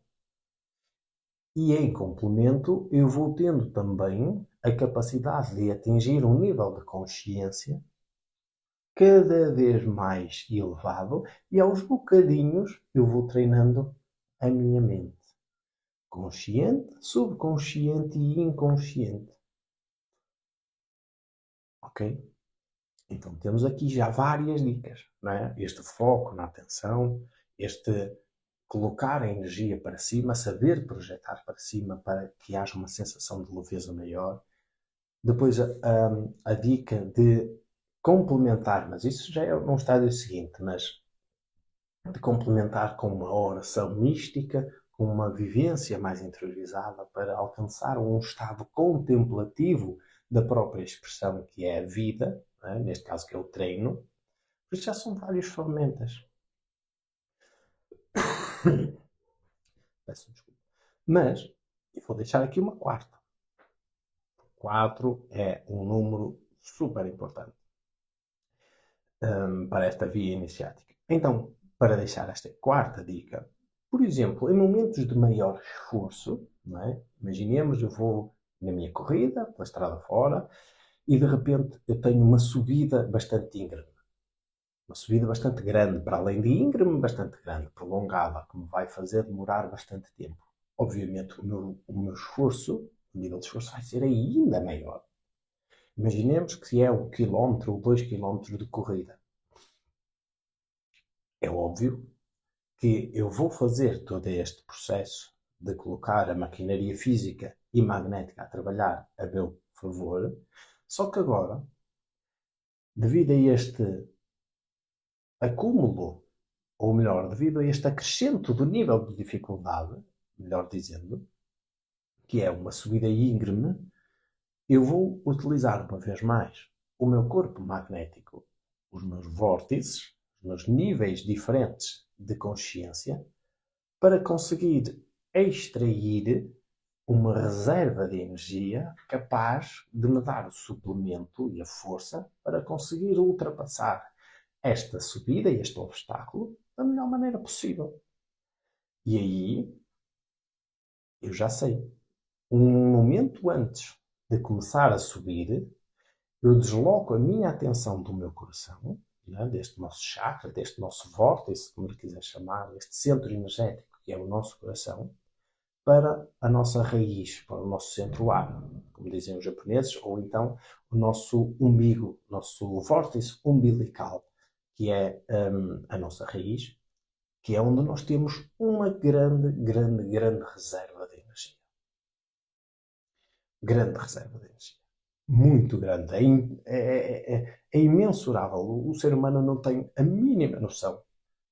E em complemento, eu vou tendo também a capacidade de atingir um nível de consciência cada vez mais elevado e aos bocadinhos eu vou treinando a minha mente. Consciente, subconsciente e inconsciente. Ok? Então temos aqui já várias dicas, não é? Este foco na atenção, este colocar a energia para cima, saber projetar para cima para que haja uma sensação de leveza maior. Depois a dica de complementar, mas isso já é num estádio seguinte, mas de complementar com uma oração mística, com uma vivência mais interiorizada para alcançar um estado contemplativo da própria expressão que é a vida, né? Neste caso que é o treino. Por isso já são várias ferramentas. Peço desculpa. Mas eu vou deixar aqui uma quarta. 4 é um número super importante para esta via iniciática. Então, para deixar esta quarta dica, por exemplo, em momentos de maior esforço, não é? Imaginemos eu vou na minha corrida, pela estrada fora, e de repente eu tenho uma subida bastante íngreme. Uma subida bastante grande, para além de íngreme, bastante grande, prolongada, que me vai fazer demorar bastante tempo. Obviamente, o meu esforço, o nível de esforço vai ser ainda maior. Imaginemos que é 1 quilómetro ou 2 quilómetros de corrida. É óbvio que eu vou fazer todo este processo de colocar a maquinaria física e magnética a trabalhar a meu favor, só que agora, devido a este acúmulo, ou melhor, devido a este acrescento do nível de dificuldade, melhor dizendo, que é uma subida íngreme, eu vou utilizar uma vez mais o meu corpo magnético, os meus vórtices, os meus níveis diferentes de consciência, para conseguir extrair uma reserva de energia capaz de me dar o suplemento e a força para conseguir ultrapassar esta subida, este obstáculo, da melhor maneira possível. E aí, eu já sei, um momento antes de começar a subir, eu desloco a minha atenção do meu coração, né, deste nosso chakra, deste nosso vórtice, como lhe quiser chamar, este centro energético que é o nosso coração, para a nossa raiz, para o nosso centro A, como dizem os japoneses, ou então o nosso umbigo, o nosso vórtice umbilical, que é a nossa raiz, que é onde nós temos uma grande, grande, grande reserva de energia. Grande reserva de energia. Muito grande. É imensurável. O ser humano não tem a mínima noção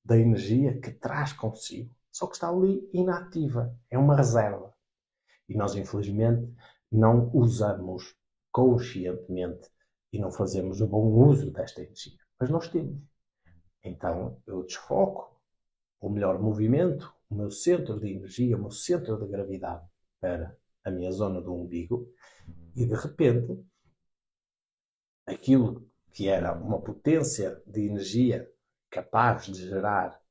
da energia que traz consigo. Só que está ali inativa. É uma reserva. E nós, infelizmente, não usamos conscientemente e não fazemos o bom uso desta energia. Mas nós temos. Então, eu desfoco o melhor movimento, o meu centro de energia, o meu centro de gravidade para a minha zona do umbigo e, de repente, aquilo que era uma potência de energia capaz de gerar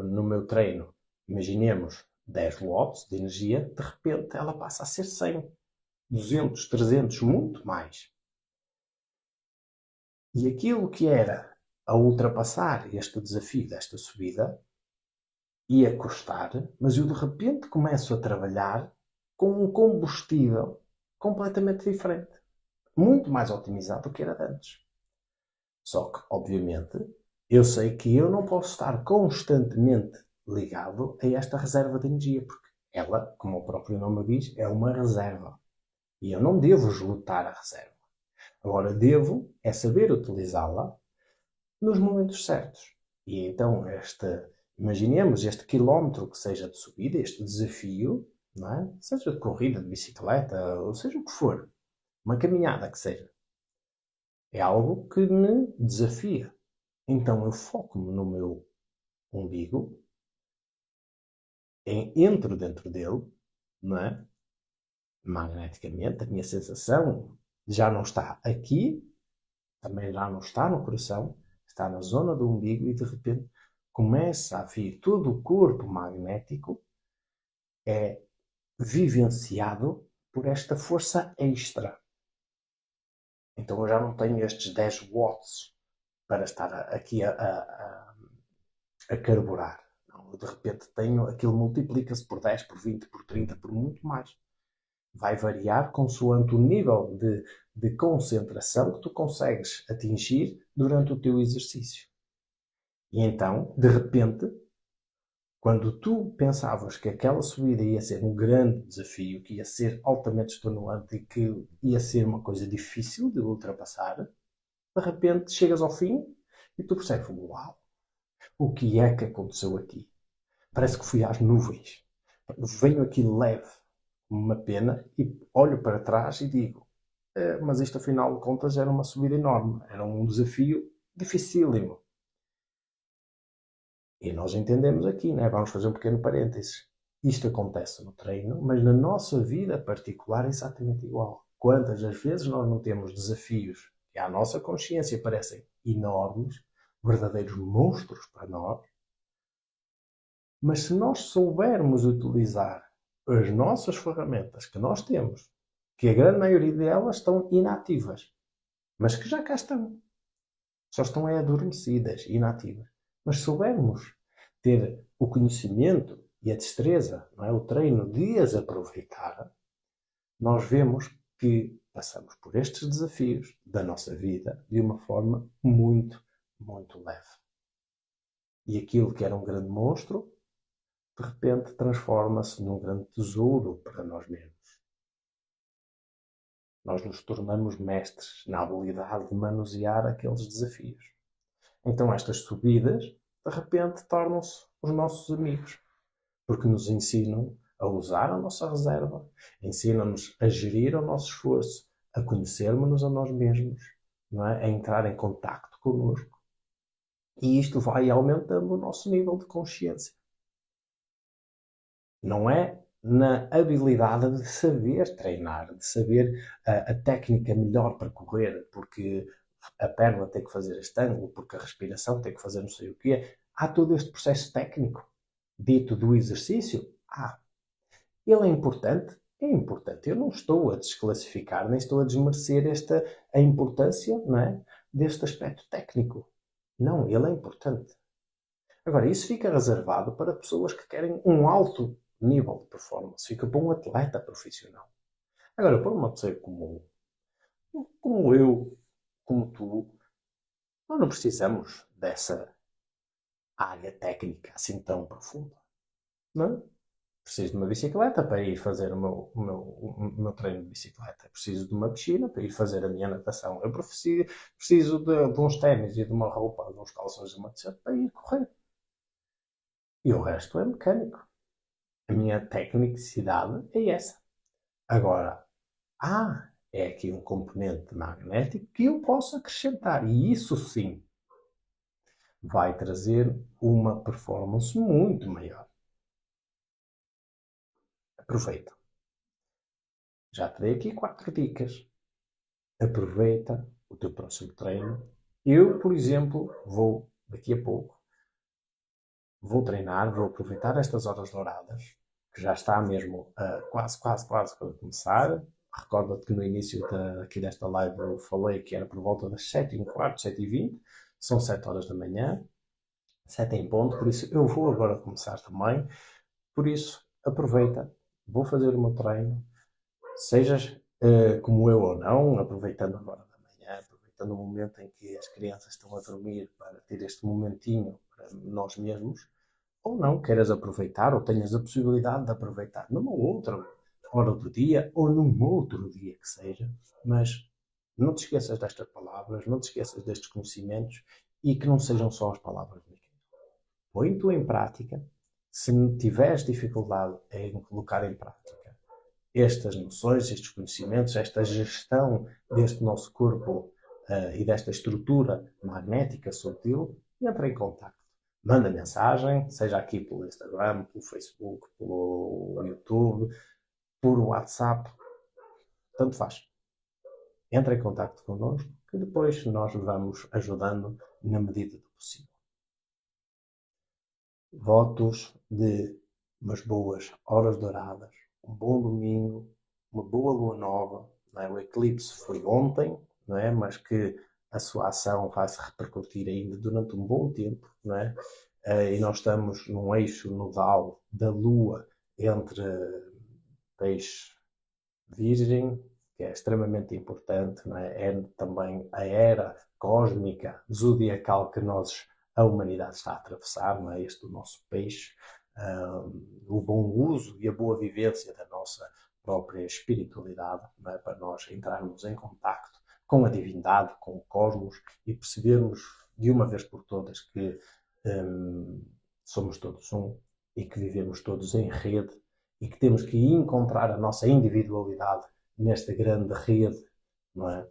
no meu treino, imaginemos 10 watts de energia, de repente ela passa a ser 100, 200, 300, muito mais. E aquilo que era a ultrapassar este desafio desta subida ia custar, mas eu de repente começo a trabalhar com um combustível completamente diferente, muito mais otimizado do que era antes. Só que, obviamente, eu sei que eu não posso estar constantemente ligado a esta reserva de energia, porque ela, como o próprio nome diz, é uma reserva. E eu não devo esgotar a reserva. Agora, devo é saber utilizá-la nos momentos certos. E então, imaginemos este quilómetro que seja de subida, este desafio, não é? Seja de corrida, de bicicleta, ou seja o que for, uma caminhada que seja, é algo que me desafia. Então eu foco-me no meu umbigo, entro dentro dele, não é? Magneticamente, a minha sensação já não está aqui, também já não está no coração, está na zona do umbigo e de repente começa a vir todo o corpo magnético é vivenciado por esta força extra. Então eu já não tenho estes 10 watts para estar aqui a carburar. Não, eu de repente tenho, aquilo multiplica-se por 10, por 20, por 30, por muito mais. Vai variar consoante o nível de concentração que tu consegues atingir durante o teu exercício. E então, de repente, quando tu pensavas que aquela subida ia ser um grande desafio, que ia ser altamente estimulante e que ia ser uma coisa difícil de ultrapassar, de repente chegas ao fim e tu percebes, uau, o que é que aconteceu aqui? Parece que fui às nuvens. Venho aqui leve, uma pena, e olho para trás e digo, mas isto afinal de contas era uma subida enorme, era um desafio dificílimo. E nós entendemos aqui, né? Vamos fazer um pequeno parênteses. Isto acontece no treino, mas na nossa vida particular é exatamente igual. Quantas das vezes nós não temos desafios que à nossa consciência parecem enormes, verdadeiros monstros para nós, mas se nós soubermos utilizar as nossas ferramentas que nós temos, que a grande maioria delas estão inativas, mas que já cá estão, só estão adormecidas, inativas. Mas se soubermos ter o conhecimento e a destreza, não é? O treino de as aproveitar, nós vemos que passamos por estes desafios da nossa vida de uma forma muito, muito leve. E aquilo que era um grande monstro, de repente transforma-se num grande tesouro para nós mesmos. Nós nos tornamos mestres na habilidade de manusear aqueles desafios. Então estas subidas, de repente, tornam-se os nossos amigos, porque nos ensinam a usar a nossa reserva, ensinam-nos a gerir o nosso esforço, a conhecermos-nos a nós mesmos, não é? A entrar em contacto connosco. E isto vai aumentando o nosso nível de consciência. Não é na habilidade de saber treinar, de saber a técnica melhor para correr, porque a perna tem que fazer este ângulo, porque a respiração tem que fazer não sei o quê. Há todo este processo técnico dito do exercício. Ele é importante? É importante. Eu não estou a desclassificar, nem estou a desmerecer a importância, não é, deste aspecto técnico. Não, ele é importante. Agora, isso fica reservado para pessoas que querem um alto nível de performance. Fica para um atleta profissional. Agora, para uma pessoa comum, como eu, como tu, nós não precisamos dessa área técnica assim tão profunda. Não é? Preciso de uma bicicleta para ir fazer o meu treino de bicicleta. Preciso de uma piscina para ir fazer a minha natação. Eu preciso de uns ténis e de uma roupa, de uns calções e uma t-shirt para ir correr. E o resto é mecânico. A minha tecnicidade é essa. Agora, é aqui um componente magnético que eu posso acrescentar. E isso sim vai trazer uma performance muito maior. Aproveita. Já te dei aqui 4 dicas. Aproveita o teu próximo treino. Eu, por exemplo, daqui a pouco, vou treinar, vou aproveitar estas horas douradas, que já está mesmo quase para começar. Recorda-te que no início aqui desta live eu falei que era por volta das 7h15, 7h20. São 7 horas da manhã, 7 em ponto, por isso eu vou agora começar também. Por isso, aproveita, vou fazer o meu treino, sejas como eu ou não, aproveitando agora da manhã, aproveitando o momento em que as crianças estão a dormir para ter este momentinho para nós mesmos, ou não queiras aproveitar, ou tenhas a possibilidade de aproveitar numa outra hora do dia, ou num outro dia que seja, mas não te esqueças destas palavras, não te esqueças destes conhecimentos e que não sejam só as palavras de Miquel. Põe-tu em prática. Se tiveres dificuldade em colocar em prática estas noções, estes conhecimentos, esta gestão deste nosso corpo e desta estrutura magnética sutil, entra em contato. Manda mensagem, seja aqui pelo Instagram, pelo Facebook, pelo YouTube, por WhatsApp, tanto faz. Entra em contato connosco, que depois nós vamos ajudando na medida do possível. Votos de umas boas horas douradas, um bom domingo, uma boa lua nova. Não é? O eclipse foi ontem, não é? Mas que a sua ação vai se repercutir ainda durante um bom tempo, não é? E nós estamos num eixo nodal da Lua entre Peixe Virgem, que é extremamente importante, não é? É também a era cósmica, zodiacal que a humanidade está a atravessar, não é? Este o nosso peixe, o bom uso e a boa vivência da nossa própria espiritualidade, não é? Para nós entrarmos em contacto com a divindade, com o cosmos e percebermos de uma vez por todas que somos todos um e que vivemos todos em rede e que temos que encontrar a nossa individualidade nesta grande rede, não é?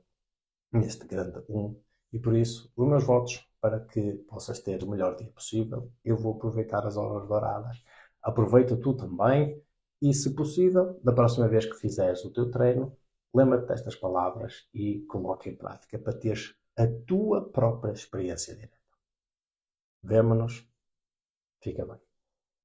Neste grande um. E por isso, os meus votos para que possas ter o melhor dia possível. Eu vou aproveitar as horas douradas. Aproveita tu também. E, se possível, da próxima vez que fizeres o teu treino, lembra-te destas palavras e coloca em prática para teres a tua própria experiência direta. Vemo-nos. Fica bem.